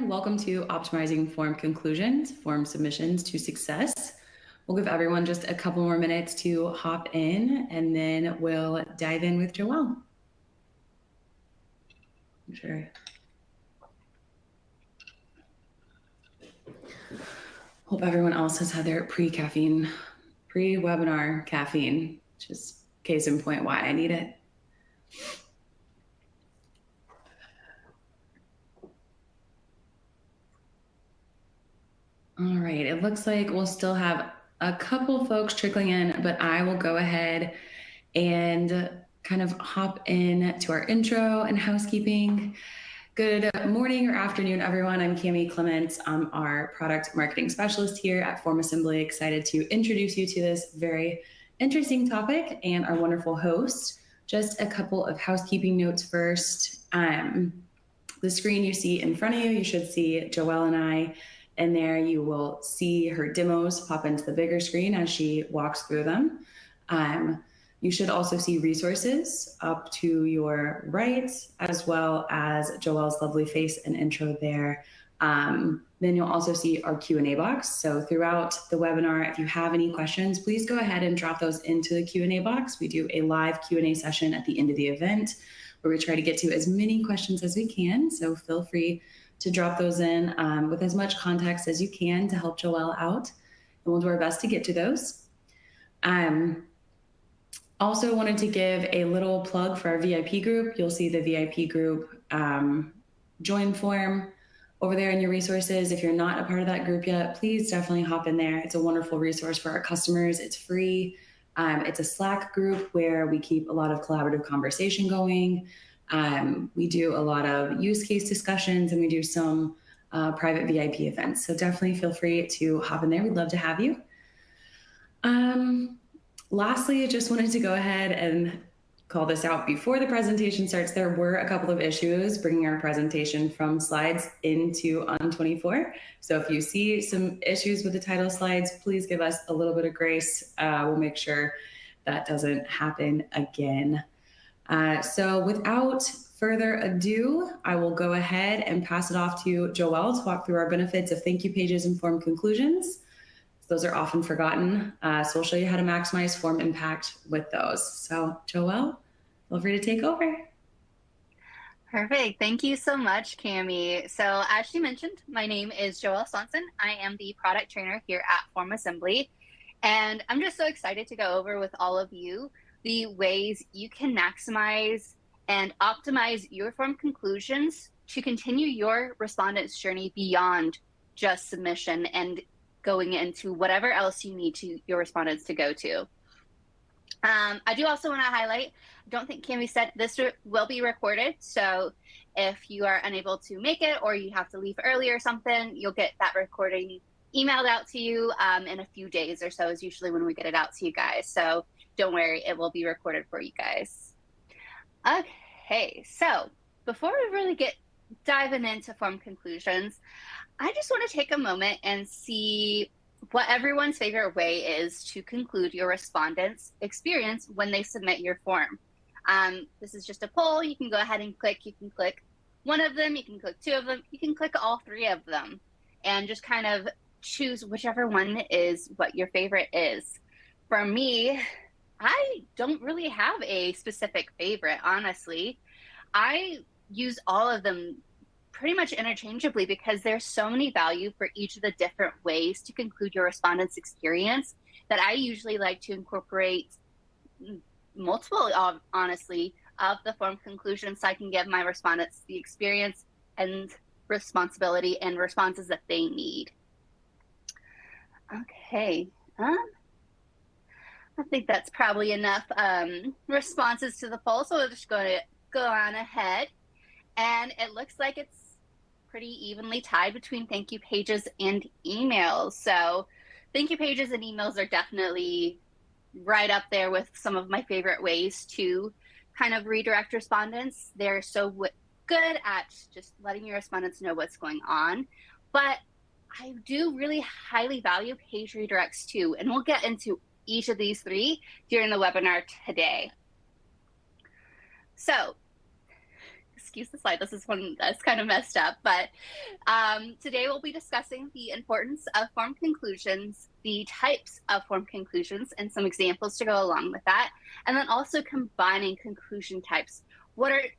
Welcome to Optimizing Form Conclusions, Form Submissions to Success. We'll give everyone just a couple more minutes to hop in, and then we'll dive in with Joelle. Sure. Hope everyone else has had their pre-webinar caffeine, which is case in point why I need it. All right, it looks like we'll still have a couple folks trickling in, but I will go ahead and kind of hop in to our intro and housekeeping. Good morning or afternoon, everyone. I'm Cami Clements. I'm our product marketing specialist here at FormAssembly. Excited to introduce you to this very interesting topic and our wonderful host. Just a couple of housekeeping notes first. The screen you see in front of you, you should see Joelle and I. And there you will see her demos pop into the bigger screen as she walks through them. You should also see resources up to your right, as well as Joelle's lovely face and intro there. Then you'll also see our Q&A box. So throughout the webinar, if you have any questions, please go ahead and drop those into the Q&A box. We do a live Q&A session at the end of the event where we try to get to as many questions as we can. So feel free to drop those in with as much context as you can to help Joelle out. And we'll do our best to get to those. Also wanted to give a little plug for our VIP group. You'll see the VIP group join form over there in your resources. If you're not a part of that group yet, please definitely hop in there. It's a wonderful resource for our customers. It's free. It's a Slack group where we keep a lot of collaborative conversation going. We do a lot of use case discussions, and we do some private VIP events. So definitely feel free to hop in there. We'd love to have you. Lastly, I just wanted to go ahead and call this out before the presentation starts. There were a couple of issues bringing our presentation from slides into On24. So if you see some issues with the title slides, please give us a little bit of grace. We'll make sure that doesn't happen again. So without further ado, I will go ahead and pass it off to Joelle to walk through our benefits of thank you pages and form conclusions. Those are often forgotten. So we'll show you how to maximize form impact with those. So Joelle, feel free to take over. Perfect. Thank you so much, Cami. So as she mentioned, my name is Joelle Swanson. I am the product trainer here at FormAssembly. And I'm just so excited to go over with all of you the ways you can maximize and optimize your form conclusions to continue your respondent's journey beyond just submission and going into whatever else you need to your respondents to go to. I do also want to highlight, I don't think Cami said this will be recorded. So if you are unable to make it or you have to leave early or something, you'll get that recording emailed out to you in a few days or so is usually when we get it out to you guys. So don't worry, it will be recorded for you guys. Okay, so before we really get diving into form conclusions, I just want to take a moment and see what everyone's favorite way is to conclude your respondent's experience when they submit your form. This is just a poll. You can go ahead and click. You can click one of them. You can click two of them. You can click all three of them and just kind of choose whichever one is what your favorite is. For me, I don't really have a specific favorite, honestly. I use all of them pretty much interchangeably because there's so many value for each of the different ways to conclude your respondent's experience that I usually like to incorporate multiple, honestly, of the form conclusions so I can give my respondents the experience and responsibility and responses that they need. Okay. I think that's probably enough responses to the poll, so we're just going to go on ahead. And it looks like it's pretty evenly tied between thank you pages and emails. So thank you pages and emails are definitely right up there with some of my favorite ways to kind of redirect respondents. They're so good at just letting your respondents know what's going on. But I do really highly value page redirects too. And we'll get into each of these three during the webinar today. So excuse the slide. This is one that's kind of messed up, but today we'll be discussing the importance of form conclusions, the types of form conclusions, and some examples to go along with that, and then also combining conclusion types.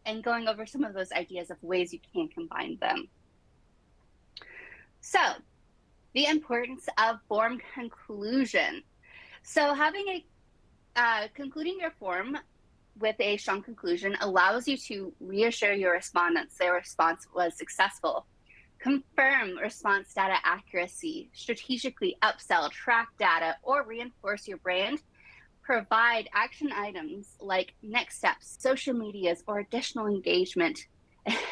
And going over some of those ideas of ways you can combine them. So, the importance of form conclusion. So having concluding your form with a strong conclusion allows you to reassure your respondents their response was successful, confirm response data accuracy, strategically upsell, track data, or reinforce your brand, provide action items like next steps, social medias, or additional engagement,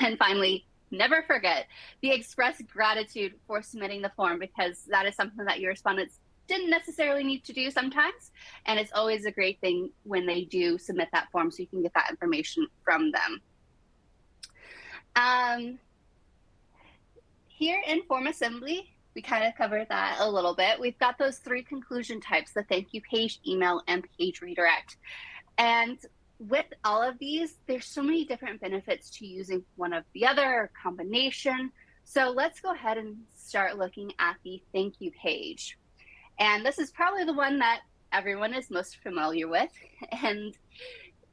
and finally, never forget the express gratitude for submitting the form, because that is something that your respondents didn't necessarily need to do sometimes. And it's always a great thing when they do submit that form so you can get that information from them. Here in FormAssembly, we kind of covered that a little bit. We've got those 3 conclusion types: the thank you page, email, and page redirect. And with all of these, there's so many different benefits to using one of the other or combination. So let's go ahead and start looking at the thank you page. And this is probably the one that everyone is most familiar with. And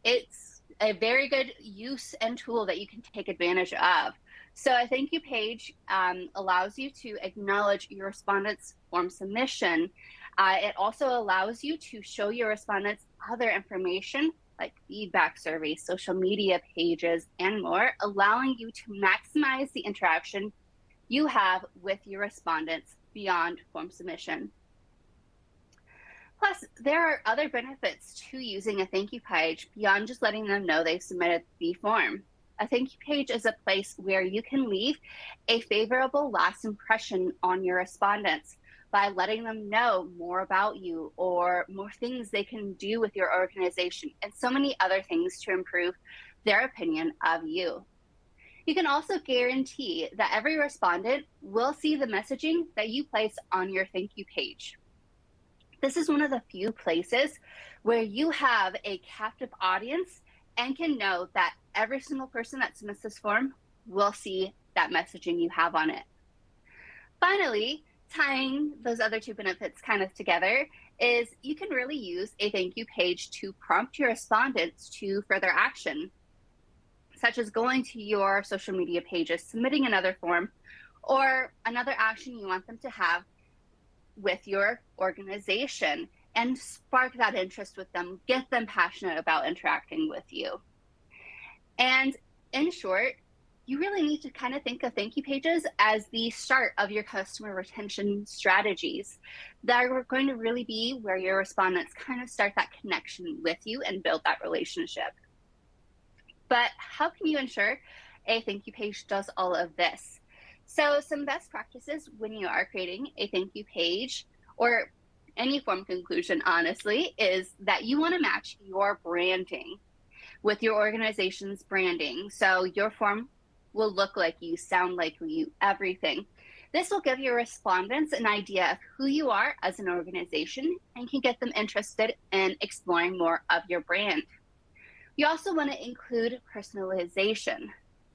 it's a very good use and tool that you can take advantage of. So a thank you page allows you to acknowledge your respondents' form submission. It also allows you to show your respondents other information like feedback surveys, social media pages, and more, allowing you to maximize the interaction you have with your respondents beyond form submission. Plus, there are other benefits to using a thank you page beyond just letting them know they've submitted the form. A thank you page is a place where you can leave a favorable last impression on your respondents by letting them know more about you or more things they can do with your organization, and so many other things to improve their opinion of you. You can also guarantee that every respondent will see the messaging that you place on your thank you page. This is one of the few places where you have a captive audience and can know that every single person that submits this form will see that messaging you have on it. Finally, tying those other 2 benefits kind of together is you can really use a thank you page to prompt your respondents to further action, such as going to your social media pages, submitting another form, or another action you want them to have with your organization, and spark that interest with them, get them passionate about interacting with you. And in short, you really need to kind of think of thank you pages as the start of your customer retention strategies that are going to really be where your respondents kind of start that connection with you and build that relationship. But how can you ensure a thank you page does all of this? So some best practices when you are creating a thank you page or any form conclusion, honestly, is that you want to match your branding with your organization's branding. So your form will look like you, sound like you, everything. This will give your respondents an idea of who you are as an organization and can get them interested in exploring more of your brand. You also want to include personalization.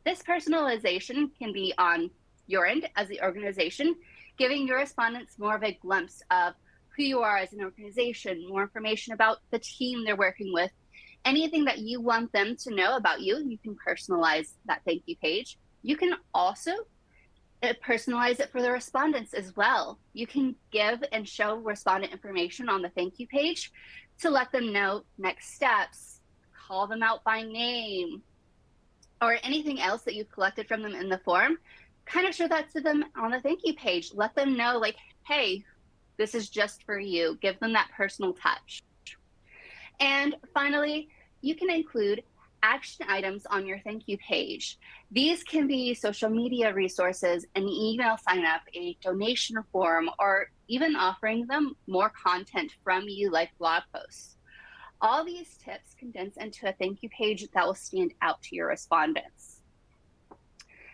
This personalization can be on your end as the organization, giving your respondents more of a glimpse of who you are as an organization, more information about the team they're working with. Anything that you want them to know about you, you can personalize that thank you page. You can also personalize it for the respondents as well. You can give and show respondent information on the thank you page to let them know next steps, call them out by name, or anything else that you've collected from them in the form. Kind of show that to them on the thank you page. Let them know, like, hey, this is just for you. Give them that personal touch. And finally, you can include action items on your thank you page. These can be social media resources, an email sign up, a donation form, or even offering them more content from you like blog posts. All these tips condense into a thank you page that will stand out to your respondents.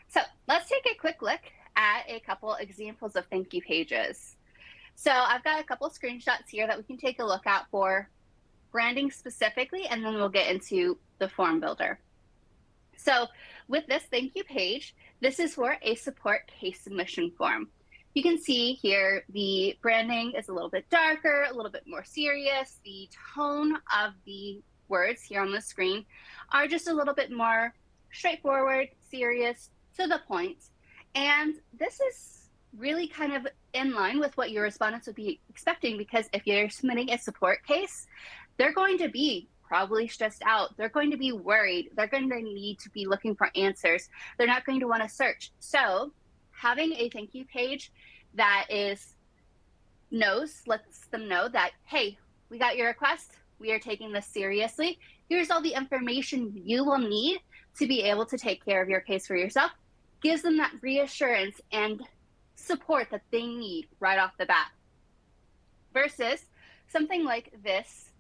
So let's take a quick look at a couple examples of thank you pages. So I've got a couple screenshots here that we can take a look at for branding specifically, and then we'll get into the form builder. So with this thank you page, this is for a support case submission form. You can see here the branding is a little bit darker, a little bit more serious. The tone of the words here on the screen are just a little bit more straightforward, serious, to the point. And this is really kind of in line with what your respondents would be expecting, because if you're submitting a support case, they're going to be probably stressed out. They're going to be worried. They're going to need to be looking for answers. They're not going to want to search. So having a thank you page that lets them know that, hey, we got your request. We are taking this seriously. Here's all the information you will need to be able to take care of your case for yourself. Gives them that reassurance and support that they need right off the bat. Versus something like this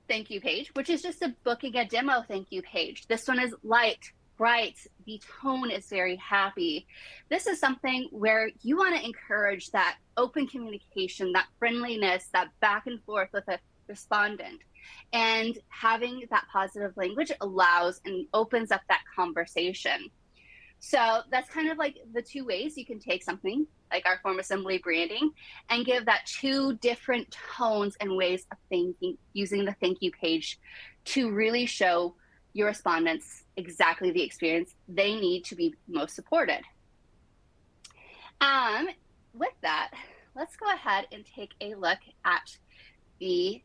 thank you page, which is just a booking a demo thank you page. This one is light, bright. The tone is very happy. This is something where you want to encourage that open communication, that friendliness, that back and forth with a respondent. And having that positive language allows and opens up that conversation. So that's kind of like the two ways you can take something like our FormAssembly branding and give that two different tones and ways of thinking, using the thank you page to really show your respondents exactly the experience they need to be most supported. With that, let's go ahead and take a look at the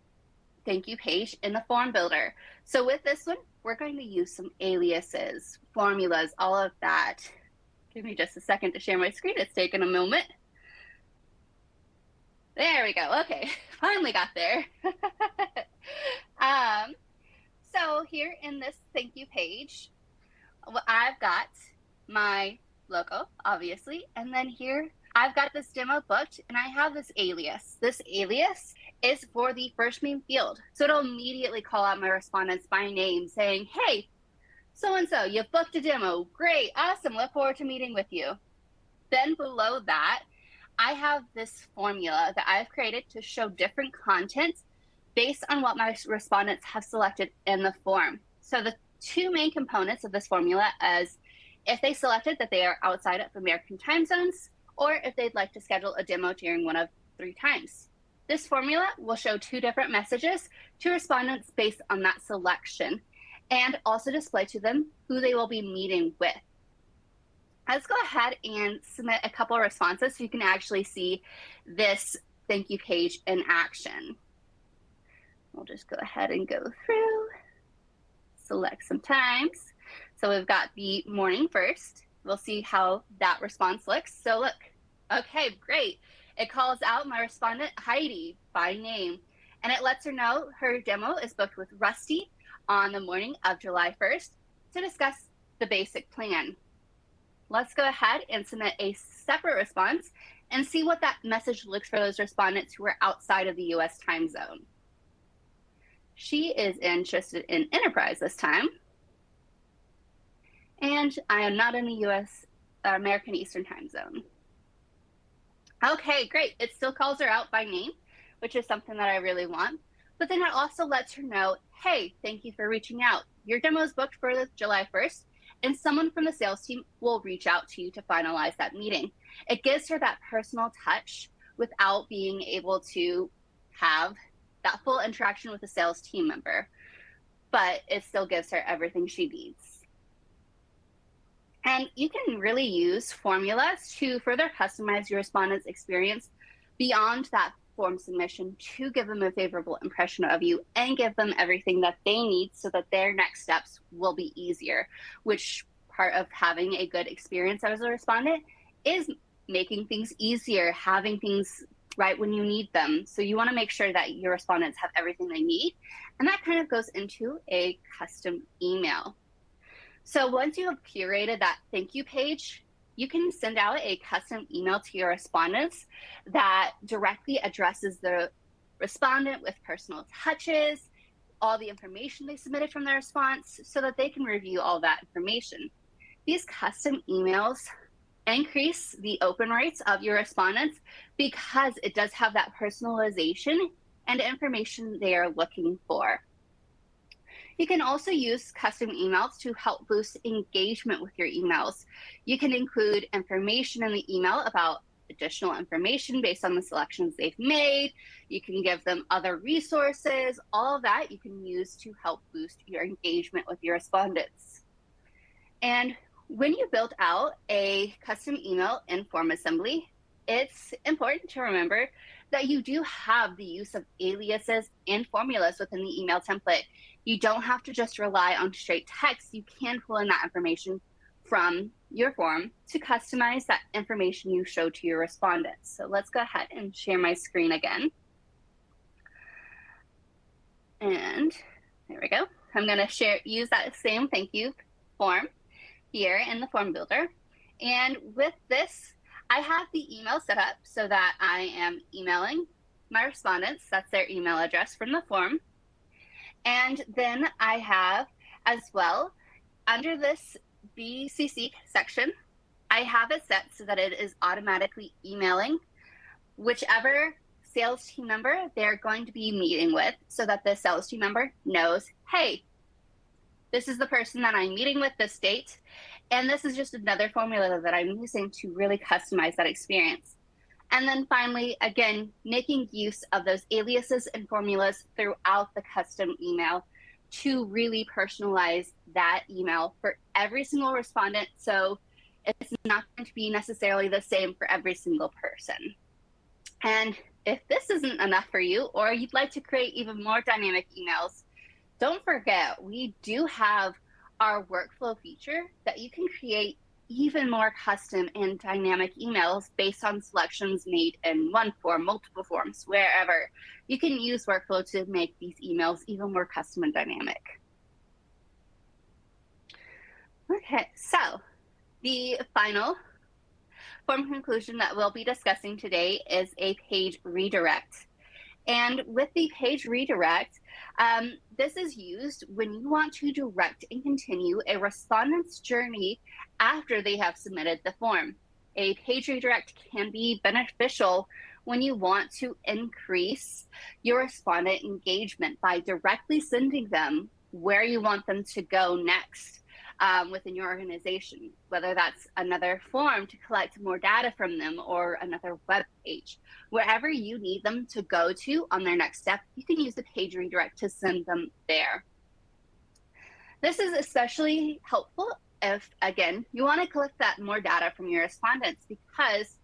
thank you page in the form builder. So with this one, we're going to use some aliases, formulas, all of that. Give me just a second to share my screen. It's taken a moment. There we go. Okay, finally got there. So here in this thank you page, I've got my logo, obviously, and then here I've got this demo booked and I have this alias. This alias is for the first name field. So it'll immediately call out my respondents by name saying, hey, so-and-so, you've booked a demo. Great, awesome, look forward to meeting with you. Then below that, I have this formula that I've created to show different content based on what my respondents have selected in the form. So the two main components of this formula is if they selected that they are outside of American time zones, or if they'd like to schedule a demo during one of 3 times. This formula will show 2 different messages to respondents based on that selection, and also display to them who they will be meeting with. Let's go ahead and submit a couple of responses so you can actually see this thank you page in action. We'll just go ahead and go through, select some times. So we've got the morning first. We'll see how that response looks. So look, okay, great. It calls out my respondent, Heidi, by name, and it lets her know her demo is booked with Rusty on the morning of July 1st to discuss the basic plan. Let's go ahead and submit a separate response and see what that message looks for those respondents who are outside of the US time zone. She is interested in enterprise this time. And I am not in the US American Eastern time zone. Okay, great. It still calls her out by name, which is something that I really want. But then it also lets her know, hey, thank you for reaching out. Your demo is booked for July 1st, and someone from the sales team will reach out to you to finalize that meeting. It gives her that personal touch without being able to have that full interaction with a sales team member, but it still gives her everything she needs. And you can really use formulas to further customize your respondent's experience beyond that form submission to give them a favorable impression of you and give them everything that they need so that their next steps will be easier, which part of having a good experience as a respondent is making things easier, having things right when you need them. So you want to make sure that your respondents have everything they need. And that kind of goes into a custom email. So once you have curated that thank you page, you can send out a custom email to your respondents that directly addresses the respondent with personal touches, all the information they submitted from their response, so that they can review all that information. These custom emails increase the open rates of your respondents because it does have that personalization and information they are looking for. You can also use custom emails to help boost engagement with your emails. You can include information in the email about additional information based on the selections they've made. You can give them other resources. All of that you can use to help boost your engagement with your respondents. And when you build out a custom email in FormAssembly, it's important to remember that you do have the use of aliases and formulas within the email template. You don't have to just rely on straight text. You can pull in that information from your form to customize that information you show to your respondents. So let's go ahead and share my screen again. And there we go. I'm going to use that same thank you form here in the form builder. And with this, I have the email set up so that I am emailing my respondents. That's their email address from the form. And then I have as well, under this BCC section, I have it set so that it is automatically emailing whichever sales team member they're going to be meeting with, so that the sales team member knows, hey, this is the person that I'm meeting with this date, and this is just another formula that I'm using to really customize that experience. And then finally, again, making use of those aliases and formulas throughout the custom email to really personalize that email for every single respondent. So it's not going to be necessarily the same for every single person. And if this isn't enough for you, or you'd like to create even more dynamic emails, don't forget, we do have our workflow feature that you can create even more custom and dynamic emails based on selections made in one form, multiple forms, wherever. You can use workflow to make these emails even more custom and dynamic. Okay, so the final form conclusion that we'll be discussing today is a page redirect. And with the page redirect, this is used when you want to direct and continue a respondent's journey after they have submitted the form. A page redirect can be beneficial when you want to increase your respondent engagement by directly sending them where you want them to go next within your organization, whether that's another form to collect more data from them or another web page. Wherever you need them to go to on their next step, you can use the page redirect to send them there. This is especially helpful if, again, you want to collect that more data from your respondents, because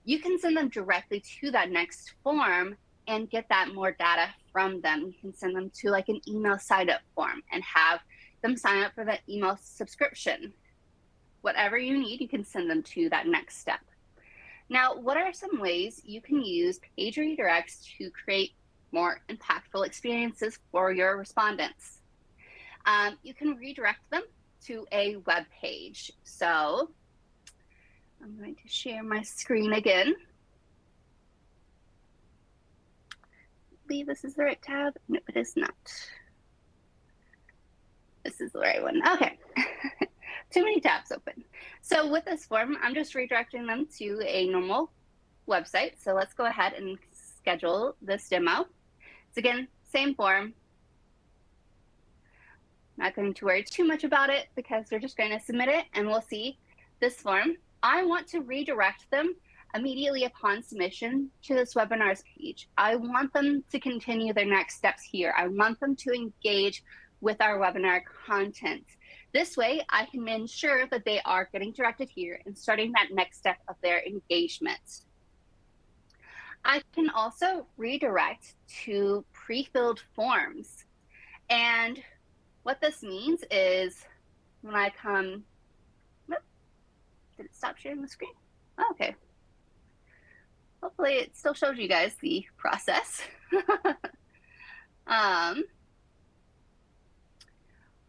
you can send them directly to that next form and get that more data from them. You can send them to like an email sign up form and have them sign up for that email subscription. Whatever you need, you can send them to that next step. Now, what are some ways you can use page redirects to create more impactful experiences for your respondents? You can redirect them to a web page. So I'm going to share my screen again. I believe this is the right tab. No, it is not. This is the right one. Okay. Too many tabs open. So with this form, I'm just redirecting them to a normal website. So let's go ahead and schedule this demo. It's again, same form. Not going to worry too much about it because we're just going to submit it and we'll see this form. I want to redirect them immediately upon submission to this webinar's page. I want them to continue their next steps here. I want them to engage with our webinar content. This way, I can ensure that they are getting directed here and starting that next step of their engagement. I can also redirect to pre-filled forms. And what this means is when I come, whoop, did it stop sharing the screen? Oh, okay. Hopefully it still shows you guys the process.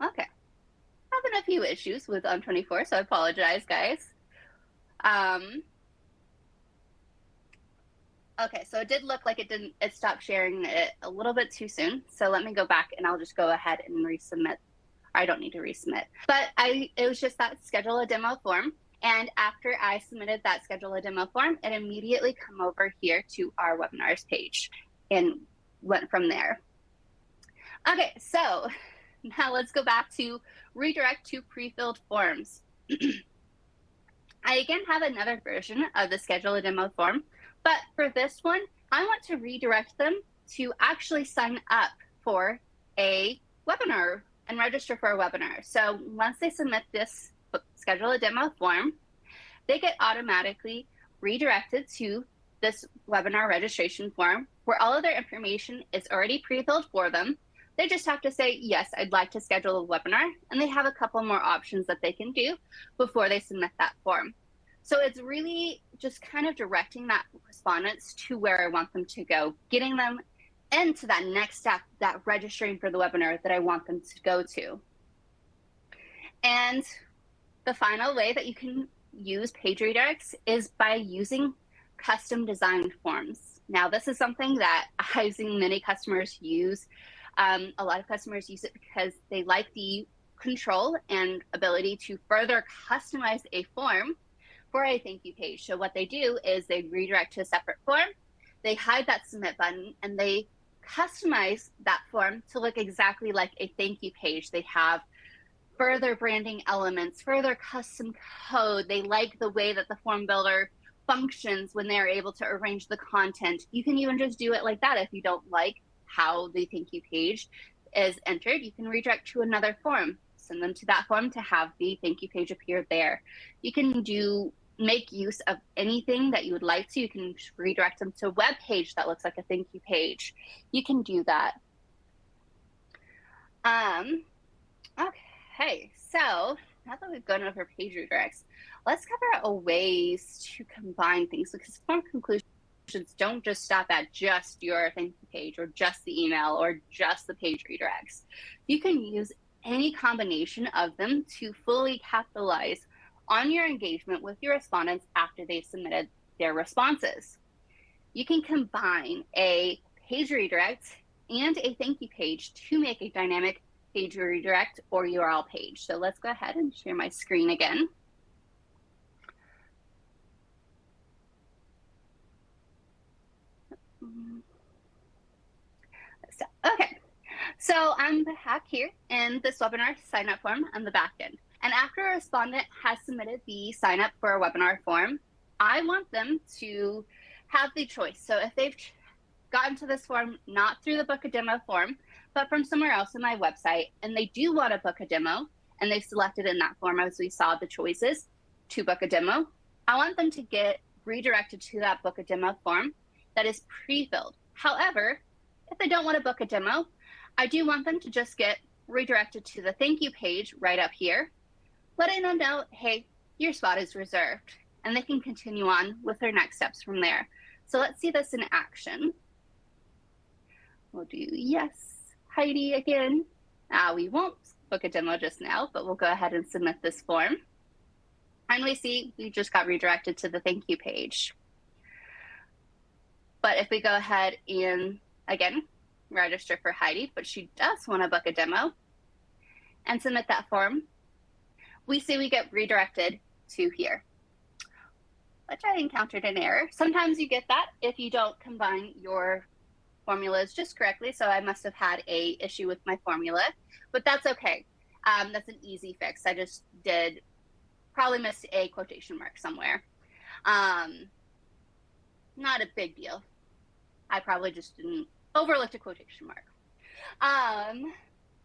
Okay, having a few issues with On24, so I apologize, guys. Okay, so it did look like it stopped sharing it a little bit too soon. So let me go back and I'll just go ahead and resubmit. I don't need to resubmit, but it was just that schedule a demo form. And after I submitted that schedule a demo form, it immediately come over here to our webinars page and went from there. Okay, so Now let's go back to redirect to pre-filled forms. I again have another version of the schedule a demo form, but for this one, I want to redirect them to actually sign up for a webinar and register for a webinar. So once they submit this schedule a demo form, they get automatically redirected to this webinar registration form where all of their information is already pre-filled for them. They just have to say, yes, I'd like to schedule a webinar, and they have a couple more options that they can do before they submit that form. So it's really just kind of directing that respondents to where I want them to go, getting them into that next step, that registering for the webinar that I want them to go to. And the final way that you can use page redirects is by using custom designed forms. Now, this is something that I've seen many customers use. A lot of customers use it because they like the control and ability to further customize a form for a thank you page. So what they do is they redirect to a separate form, they hide that submit button, and they customize that form to look exactly like a thank you page. They have further branding elements, further custom code. They like the way that the form builder functions when they're able to arrange the content. You can even just do it like that. If you don't like how the thank you page is entered, you can redirect to another form, send them to that form to have the thank you page appear there. You can make use of anything that you would like to. You can redirect them to a web page that looks like a thank you page. You can do that. Okay, so now that we've gone over page redirects, let's cover a ways to combine things, because form conclusions don't just stop at just your thank you page or just the email or just the page redirects. You can use any combination of them to fully capitalize on your engagement with your respondents after they've submitted their responses. You can combine a page redirect and a thank you page to make a dynamic page redirect or URL page. So let's go ahead and share my screen again. Okay, so I'm back here in this webinar sign up form on the back end. And after a respondent has submitted the sign up for a webinar form, I want them to have the choice. So if they've gotten to this form not through the book a demo form, but from somewhere else on my website, and they do want to book a demo, and they've selected in that form as we saw the choices to book a demo, I want them to get redirected to that book a demo form that is pre-filled. However, if they don't want to book a demo, I do want them to just get redirected to the thank you page right up here, letting them know, hey, your spot is reserved, and they can continue on with their next steps from there. So let's see this in action. We'll do yes, Heidi again. We won't book a demo just now, but we'll go ahead and submit this form. And we see we just got redirected to the thank you page. But if we go ahead and, again, register for Heidi, but she does want to book a demo, and submit that form, we see we get redirected to here, which I encountered an error. Sometimes you get that if you don't combine your formulas just correctly. So I must have had a issue with my formula, but that's okay. That's an easy fix. I just probably missed a quotation mark somewhere. Not a big deal. I probably just overlooked a quotation mark.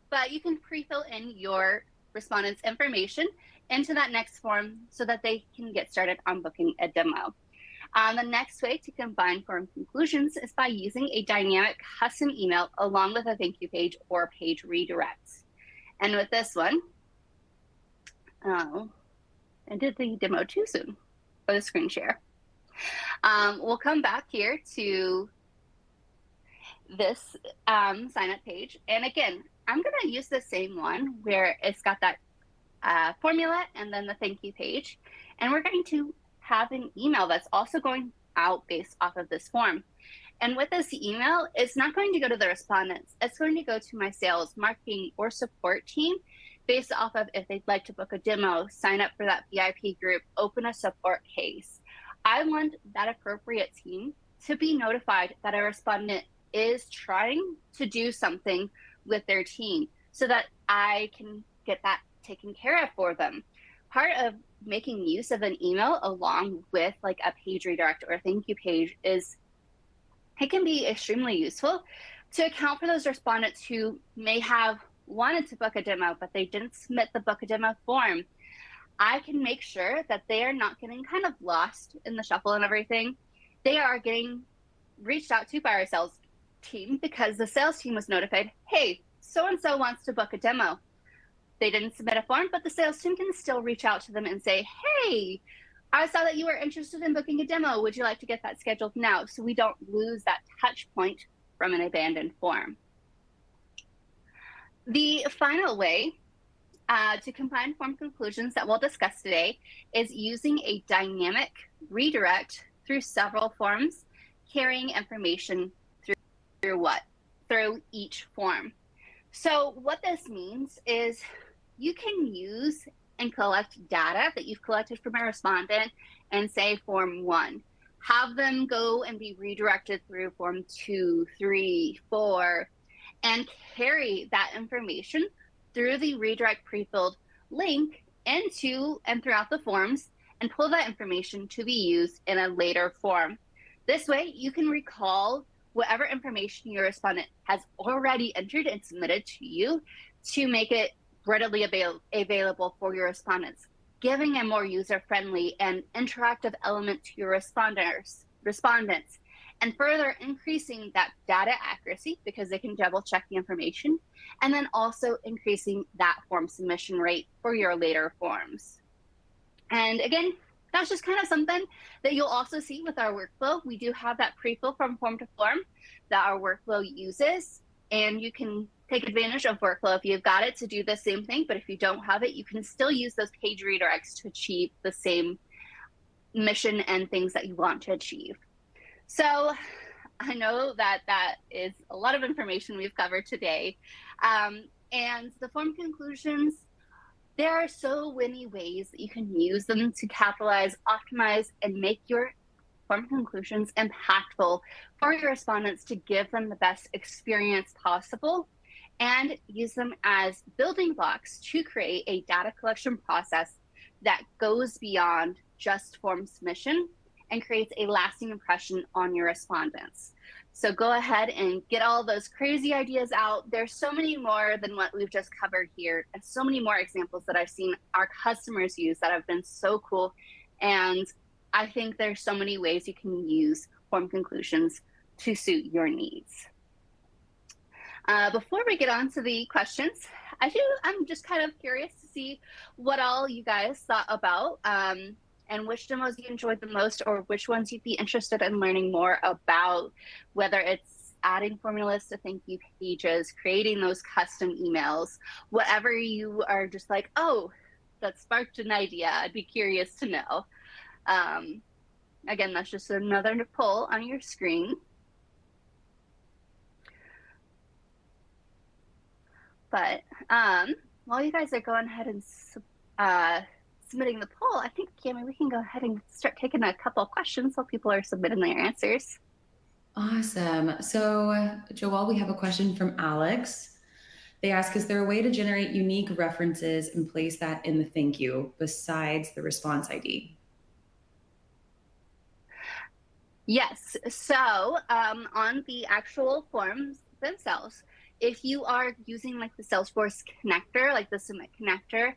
But you can pre-fill in your respondents' information into that next form so that they can get started on booking a demo. The next way to combine form conclusions is by using a dynamic custom email along with a thank you page or page redirects. And with this one, I did the demo too soon for the screen share. We'll come back here to this sign up page. And again, I'm going to use the same one where it's got that formula and then the thank you page. And we're going to have an email that's also going out based off of this form. And with this email, it's not going to go to the respondents. It's going to go to my sales, marketing, or support team based off of if they'd like to book a demo, sign up for that VIP group, open a support case. I want that appropriate team to be notified that a respondent is trying to do something with their team so that I can get that taken care of for them. Part of making use of an email along with like a page redirect or a thank you page is it can be extremely useful to account for those respondents who may have wanted to book a demo, but they didn't submit the book a demo form. I can make sure that they are not getting kind of lost in the shuffle and everything. They are getting reached out to by our sales team because the sales team was notified, hey, so-and-so wants to book a demo. They didn't submit a form, but the sales team can still reach out to them and say, hey, I saw that you were interested in booking a demo. Would you like to get that scheduled now? So we don't lose that touch point from an abandoned form. The final way to combine form conclusions that we'll discuss today is using a dynamic redirect through several forms, carrying information through each form. So what this means is you can use and collect data that you've collected from a respondent and say form 1. Have them go and be redirected through form 2, 3, 4, and carry that information through the redirect pre-filled link into and throughout the forms and pull that information to be used in a later form. This way, you can recall whatever information your respondent has already entered and submitted to you to make it readily available for your respondents, giving a more user-friendly and interactive element to your respondents, and further increasing that data accuracy because they can double check the information, and then also increasing that form submission rate for your later forms. And again, that's just kind of something that you'll also see with our workflow. We do have that pre-fill from form to form that our workflow uses, and you can take advantage of workflow if you've got it to do the same thing, but if you don't have it, you can still use those page redirects to achieve the same mission and things that you want to achieve. So I know that that is a lot of information we've covered today. And the form conclusions, there are so many ways that you can use them to capitalize, optimize, and make your form conclusions impactful for your respondents to give them the best experience possible, and use them as building blocks to create a data collection process that goes beyond just form submission and creates a lasting impression on your respondents. So go ahead and get all those crazy ideas out. There's so many more than what we've just covered here, and so many more examples that I've seen our customers use that have been so cool. And I think there's so many ways you can use form conclusions to suit your needs. Before we get on to the questions, I'm just kind of curious to see what all you guys thought about and which demos you enjoyed the most, or which ones you'd be interested in learning more about, whether it's adding formulas to thank you pages, creating those custom emails, whatever you are just like, oh, that sparked an idea. I'd be curious to know. Again, that's just another poll on your screen. But while you guys are going ahead and submitting the poll, I think, Cami, we can go ahead and start taking a couple of questions while people are submitting their answers. Awesome. So, Joelle, we have a question from Alex. They ask, is there a way to generate unique references and place that in the thank you besides the response ID? Yes. So on the actual forms themselves, if you are using like the Salesforce connector, like the submit connector,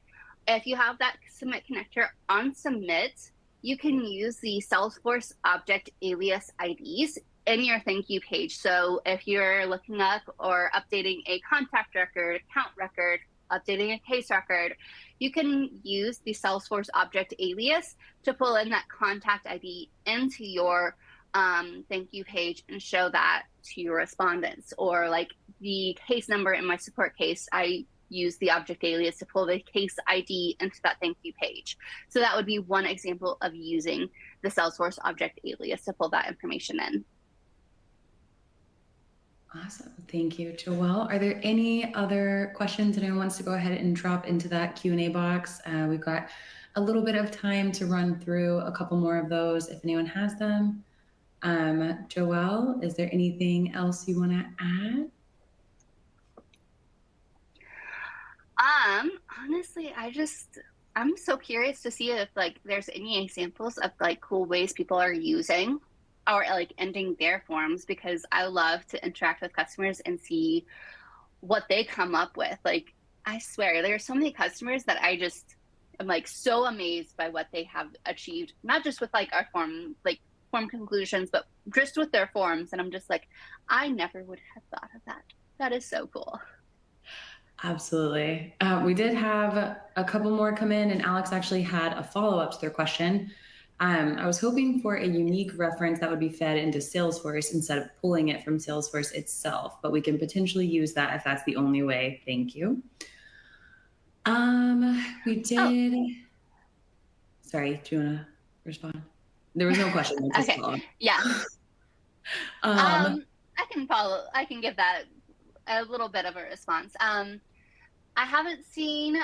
if you have that submit connector on submit, you can use the Salesforce object alias IDs in your thank you page. So if you're looking up or updating a contact record, account record, updating a case record, you can use the Salesforce object alias to pull in that contact ID into your thank you page and show that to your respondents. Or like the case number in my support case, I use the object alias to pull the case ID into that thank you page. So that would be one example of using the Salesforce object alias to pull that information in. Awesome. Thank you, Joelle. Are there any other questions anyone wants to go ahead and drop into that Q&A box? We've got a little bit of time to run through a couple more of those if anyone has them. Joelle, is there anything else you want to add? Honestly, I'm so curious to see if like there's any examples of like cool ways people are using or like ending their forms, because I love to interact with customers and see what they come up with. Like, I swear, there are so many customers that I just am like so amazed by what they have achieved, not just with like our form conclusions, but just with their forms. And I'm just like, I never would have thought of that. That is so cool. Absolutely. We did have a couple more come in, and Alex actually had a follow up to their question. I was hoping for a unique reference that would be fed into Salesforce instead of pulling it from Salesforce itself, but we can potentially use that if that's the only way. Thank you. We Oh, did. Sorry, do you want to respond? There was no question. I just okay. followed. Yeah. um, I can give that a little bit of a response. I haven't seen,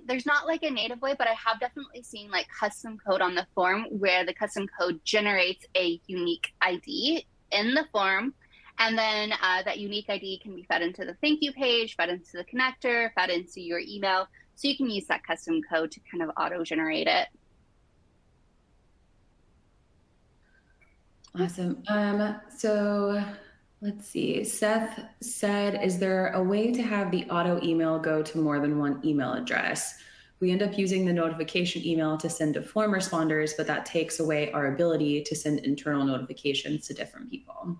there's not like a native way, but I have definitely seen like custom code on the form where the custom code generates a unique ID in the form. And then that unique ID can be fed into the thank you page, fed into the connector, fed into your email. So you can use that custom code to kind of auto generate it. Awesome. So let's see. Seth said, is there a way to have the auto email go to more than one email address? We end up using the notification email to send to form responders, but that takes away our ability to send internal notifications to different people.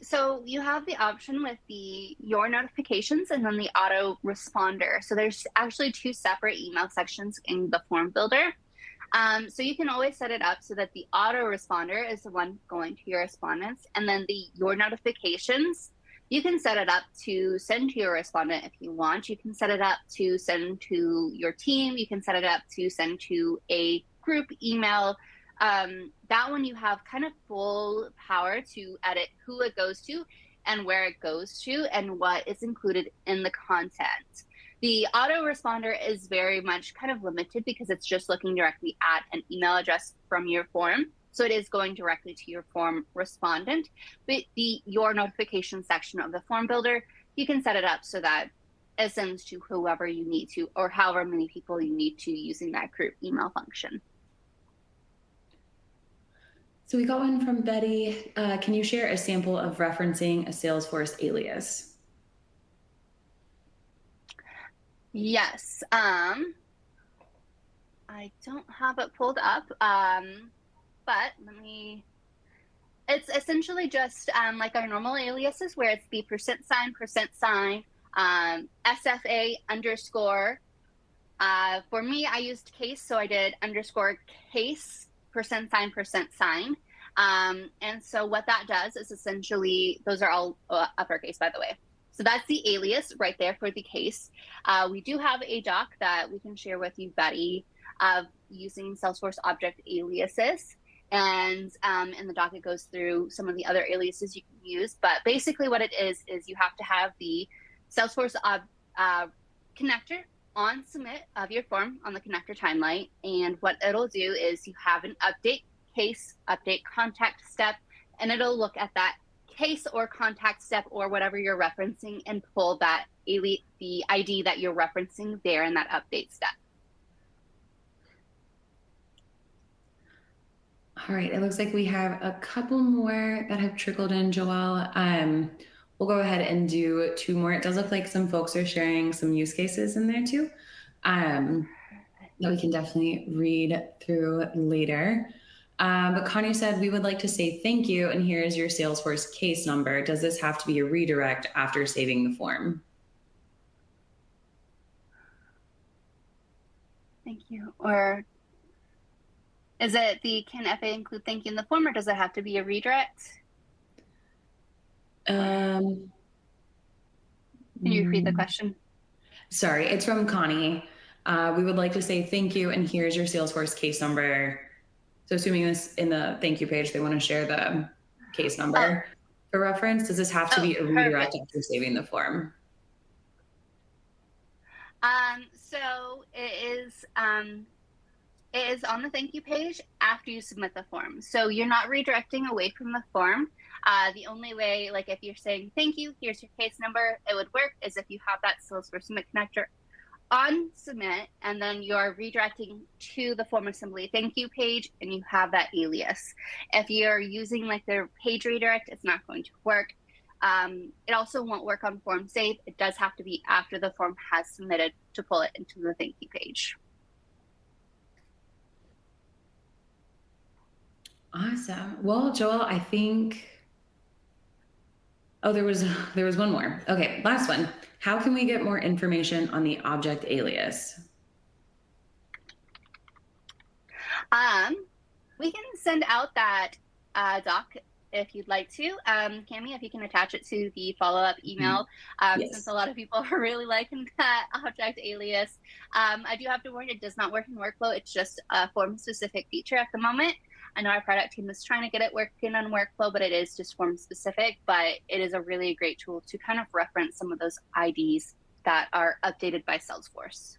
So you have the option with your notifications and then the auto responder. So there's actually two separate email sections in the form builder. So you can always set it up so that the auto responder is the one going to your respondents, and then your notifications, you can set it up to send to your respondent if you want. You can set it up to send to your team. You can set it up to send to a group email. That one you have kind of full power to edit who it goes to and where it goes to and what is included in the content. The autoresponder is very much kind of limited because it's just looking directly at an email address from your form. So it is going directly to your form respondent. But your notification section of the form builder, you can set it up so that it sends to whoever you need to, or however many people you need to, using that group email function. So we got one from Betty. Can you share a sample of referencing a Salesforce alias? Yes. I don't have it pulled up, but it's essentially just like our normal aliases where it's the %, SFA underscore. For me, I used case, so I did underscore case, %. And so what that does is essentially, those are all uppercase, by the way. So that's the alias right there for the case. We do have a doc that we can share with you, Betty, of using Salesforce object aliases. And in the doc, it goes through some of the other aliases you can use. But basically what it is you have to have the Salesforce connector on submit of your form on the connector timeline. And what it'll do is you have an update case, update contact step, and it'll look at that case or contact step or whatever you're referencing and pull that the ID that you're referencing there in that update step. All right, it looks like we have a couple more that have trickled in, Joelle. We'll go ahead and do two more. It does look like some folks are sharing some use cases in there too, that we can definitely read through later. But Connie said, we would like to say thank you, and here's your Salesforce case number. Does this have to be a redirect after saving the form? Thank you. Or is it can FA include thank you in the form, or does it have to be a redirect? Can you repeat the question? Sorry, it's from Connie. We would like to say thank you, and here's your Salesforce case number. So assuming this in the thank you page, they want to share the case number for reference. Does this have to be a redirect after saving the form? So it is, it is on the thank you page after you submit the form. So you're not redirecting away from the form. The only way, like if you're saying thank you, here's your case number, it would work is if you have that Salesforce Submit connector on submit, and then you're redirecting to the FormAssembly thank you page and you have that alias. If you're using like the page redirect, it's not going to work. It also won't work on form save. It does have to be after the form has submitted to pull it into the thank you page. Awesome. Well, Joelle, I think, oh, there was one more. Okay, last one. How can we get more information on the object alias? We can send out that doc if you'd like to. Cami, if you can attach it to the follow-up email, Yes. since a lot of people are really liking that object alias. I do have to warn you, it does not work in workflow. It's just a form-specific feature at the moment. I know our product team is trying to get it working on workflow, but it is just form-specific. But it is a really great tool to kind of reference some of those IDs that are updated by Salesforce.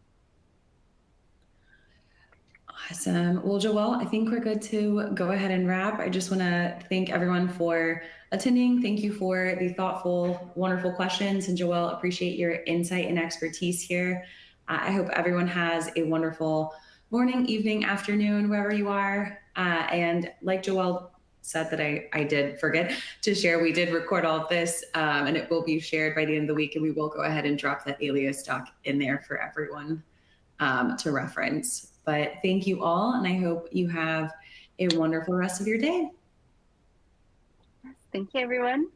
Awesome. Well, Joelle, I think we're good to go ahead and wrap. I just want to thank everyone for attending. Thank you for the thoughtful, wonderful questions. And Joelle, appreciate your insight and expertise here. I hope everyone has a wonderful morning, evening, afternoon, wherever you are. And like Joelle said that I did forget to share, we did record all of this and it will be shared by the end of the week. And we will go ahead and drop that alias doc in there for everyone to reference. But thank you all, and I hope you have a wonderful rest of your day. Thank you, everyone.